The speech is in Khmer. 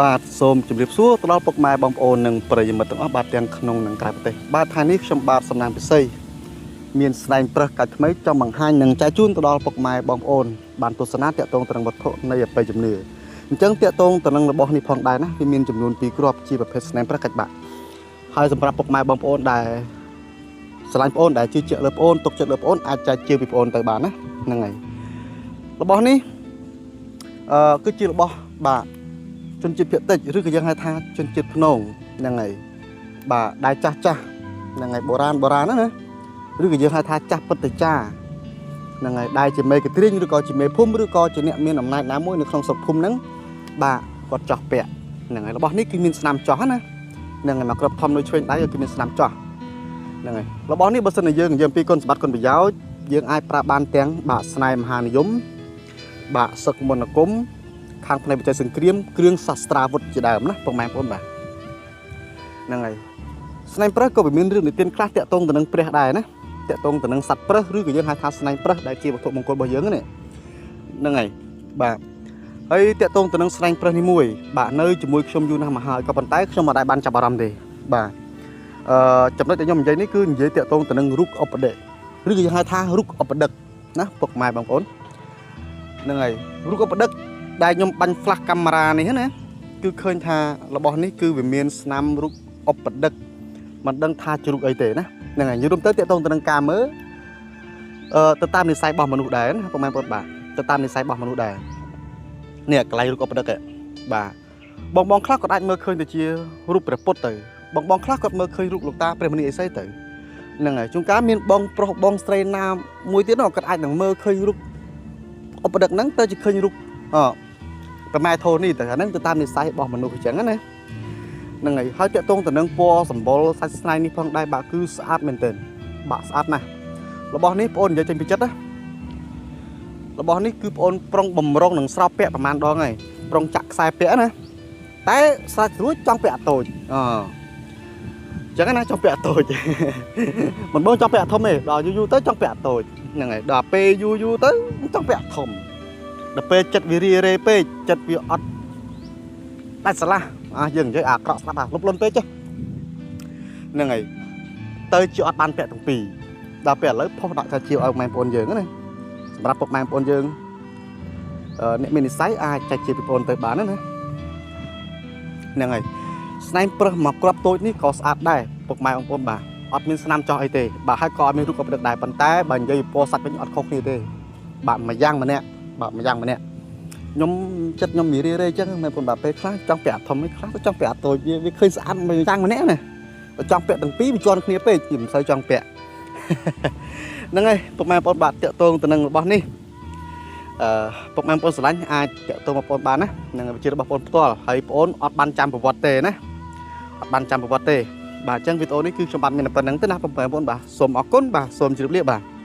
បាទសូមជម្រាបសួរទៅដល់ពុកម៉ែបងប្អូននិងប្រិយមិត្តទាំងអស់បាទទាំងក្នុងនិងក្រៅប្រទេសបាទថ្ងៃនេះខ្ញុំបាទសំណាងពិសីមានស្ដែងប្រឹសកាច់ថ្មីចង់បង្ហាញនិងចែកជូនទៅដល់ពុកម៉ែបងប្អូនបានទស្សនាតាក់ទងទៅនឹងវត្ថុនៃអបិយជំនឿអញ្ចឹងតាក់ទងទៅនឹងរបស់នេះផងដែរណាវាមានចំនួន2គ្រាប់ជាប្រភេទស្ដែងប្រឹសកាច់បាក់ហើយសម្រាប់ពុកម៉ែបងប្អូនដែលស្រឡាញ់បងប្អូនដែលជឿជាក់លើបងប្អូនទុកចិត្តលើបងប្អូនអាចចែកជឿពីបងប្អូនទៅបានណាហ្នឹងហើយរបស់នេះគឺជារបស់បាទជនជាតិភាគតិចឬក៏យើងហៅថាជនជាតិភ្នងហ្នឹងហើយបាទដែលចាស់ហ្នឹងហើយបុរាណណាឬក៏យើងហៅថាចាស់ពិតចាហ្នឹងហើយដែលជាមេកត្រៀងឬក៏ជាមេភូមិឬក៏ជាអ្នកមានអំណាចណាមួយនៅក្នុងស្រុកភូមិហ្នឹងបាទគាត់ចោះពាក់ហ្នឹងហើយរបស់នេះគឺមានស្នាមចោះណាហ្នឹងហើយមកគ្រាប់ធំនៅឆ្វេងដៃគឺមានស្នាមចោះហ្នឹងហើយរបស់នេះបើសិនជាយើងនិយាយពីគុណសម្បត្តិគុណប្រយោជន៍យើងអាចប្រើបានទាំងបាទស្នេហ៍មហានិយមបាទសឹកមន្តអាគមខាងផ្នែកបច្ចេកសង្គ្រាមគ្រឿងសាស្ត្រាវុធជាដើមណាបងប្អូនបាទហ្នឹងហើយស្នេហ៍ប្រឹសក៏មានរឿងនិទានខ្លះតាក់ទងទៅនឹងព្រះដែរណាតាក់ទងទៅនឹងសត្វប្រឹសឬក៏យើងហៅថាស្នេហ៍ប្រឹសដែលជាវត្ថុមង្គលរបស់យើងហ្នឹងហើយបាទហើយតាក់ទងទៅនឹងស្នេហ៍ប្រឹសនេះមួយបាទនៅជាមួយខ្ញុំយូរណាស់មកហើយក៏ប៉ុន្តែខ្ញុំមិនដែលបានចាប់អារម្មណ៍ទេបាទចំណុចដែលខ្ញុំនិយាយនេះគឺនិយាយតាក់ទងទៅនឹងរូបឧបដិឬក៏យើងហៅថារូបឧបដិកណាពុកម៉ែបងប្អូនហ្នឹងហើយរូបឧបដិកដែលខ្ញុំបាញ់ flash កាមេរ៉ានេះណាគឺឃើញថារបស់នេះគឺវាមានស្នាមរូបឧបដិកមិនដឹងថាជារូបអីទេណាហ្នឹងហើយនិយាយរួមទៅតាក់ទងទៅនឹងការមើលទៅតាមនិស្ស័យរបស់មនុស្សដែរណាបងប្អូនបាទទៅតាមនិស្ស័យរបស់មនុស្សដែរនេះកន្លែងរូបឧបដិកបាទបងខ្លះក៏អាចមើលឃើញទៅជារូបព្រះពុទ្ធទៅបងខ្លះក៏មើលឃើញរូបលោកតាព្រះមនីអីស្អីទៅហ្នឹងហើយជួនកាលមានបងប្រុសបងស្រីណាមួយទៀតក៏អាចនឹងមើលឃើញរូបឧបដិកហ្នឹងទៅជាឃើញរូបប្រម៉ែធូនេះទៅអាហ្នឹងទៅតាមនិស្ស័យរបស់មនុស្សអញ្ចឹងណាហ្នឹងហើយហើយតាក់ទងទៅនឹងពណ៌សម្បុរសាច់ស្នៃនេះផងដែរបាទគឺស្អាតមែនទែនបាទស្អាតណាស់របស់នេះបងអូននិយាយចេញពីចិត្តណារបស់នេះគឺបងអូនប្រុងបំរុងនឹងស្រោបពាក់ប្រហែលដងហើយប្រុងចាក់ខ្សែពាក់ណាតែស្រេចរួចចង់ពាក់អាតូចអញ្ចឹងណាចង់ពាក់អាតូចមិនបងចង់ពាក់អាធំទេដល់យូរទៅចង់ពាក់អាតូចហ្នឹងហើយដល់ពេលយូរទៅចង់ពាក់អាធំដល់ពេលចិត្តវារីរេពេកចិត្តវាអត់ដាច់ស្រឡះយើងនិយាយអាក្រក់ស្ដាប់លុបលុនពេកចុះហ្នឹងហើយទៅជាអត់បានពាក់ទាំងពីរដល់ពេលឥឡូវផុសដាក់ថាជាឲ្យម៉ែបងប្អូនយើងណាសម្រាប់ពុកម៉ែបងប្អូនយើងអ្នកមាននិស្ស័យអាចចែកជាពីបងប្អូនទៅបានណាហ្នឹងហើយស្នែងប្រឹសមកគ្រាប់តូចនេះក៏ស្អាតដែរពុកម៉ែបងប្អូនបាទអត់មានស្នាមចោះអីទេបាទហើយក៏អត់មានរូបកបដឹកដែរប៉ុន្តែបើនិយាយពីពណ៌សាច់វិញអត់ខុសគ្នាទេបាទមួយយ៉ាងម្នាក់ខ្ញុំមីរេអញ្ចឹងមែនបងបាទពេលខ្លះចង់ពាក់អាធំឯខ្លះទៅចង់ពាក់អាតូចវាឃើញស្អាតមួយយ៉ាងម្នាក់ណាបើចង់ពាក់ទាំងពីរវាជាន់គ្នាពេកខ្ញុំមិនសូវចង់ពាក់ហ្នឹងហើយពុកម៉ែបងប្អូនបាទតាក់ទងទៅនឹងរបស់នេះពុកម៉ែបងប្អូនស្រឡាញ់អាចតាក់ទងបងប្អូនបានណានឹងវិជារបស់បងប្អូនផ្ទាល់ហើយបងប្អូនអត់បានចាំប្រវត្តិទេណាអត់បានចាំប្រវត្តិទេបាទអញ្ចឹងវីដេអូនេះគឺខ្ញុំបានមានប៉ុណ្្នឹងទេណាបងប្អូនបាទសូមអរគុណបាទសូមជម្រាបលាបាទ